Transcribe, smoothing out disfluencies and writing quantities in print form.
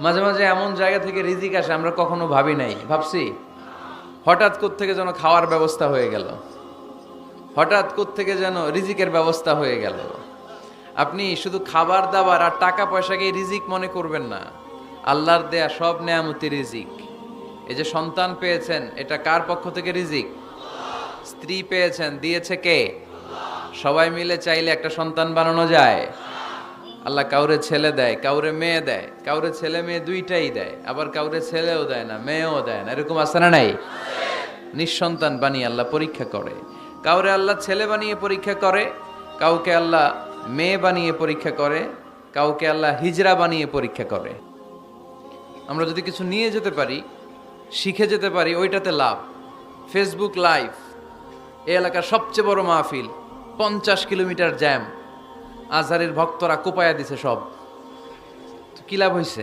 মাঝে মাঝে এমন জায়গা থেকে রিজিক আসে আমরা কখনো ভাবি নাই, ভাবছি হঠাৎ থেকে যেন খাওয়ার ব্যবস্থা হয়ে গেল, হঠাৎ থেকে যেন রিজিকের ব্যবস্থা হয়ে গেল। আপনি শুধু খাবার দাবার আর টাকা পয়সাকে রিজিক মনে করবেন না, আল্লাহর দেয়া সব নেয়ামতি রিজিক। এই যে সন্তান পেয়েছেন, এটা কার পক্ষ থেকে রিজিক? স্ত্রী পেয়েছেন, দিয়েছে কে? সবাই মিলে চাইলে একটা সন্তান বানানো যায়। আল্লাহ কাউরে ছেলে দেয়, কাউরে মেয়ে দেয়, কাউরে ছেলে মেয়ে দুইটাই দেয়, আবার কাউরে ছেলেও দেয় না, মেয়েও দেয় না, এরকম আছে না নাই? নিঃসন্তান বানিয়ে আল্লাহ পরীক্ষা করে। কাউরে আল্লাহ ছেলে বানিয়ে পরীক্ষা করে, কাউকে আল্লাহ মেয়ে বানিয়ে পরীক্ষা করে, কাউকে আল্লাহ হিজরা বানিয়ে পরীক্ষা করে। আমরা যদি কিছু নিয়ে যেতে পারি, শিখে যেতে পারি, ওইটাতে লাভ। ফেসবুক লাইভ, এই এলাকার সবচেয়ে বড় মাহফিল, 50 কিলোমিটার জ্যাম, আজহারের ভক্তরা কোপায়া দিছে সব, তো কি লাভ হয়েছে?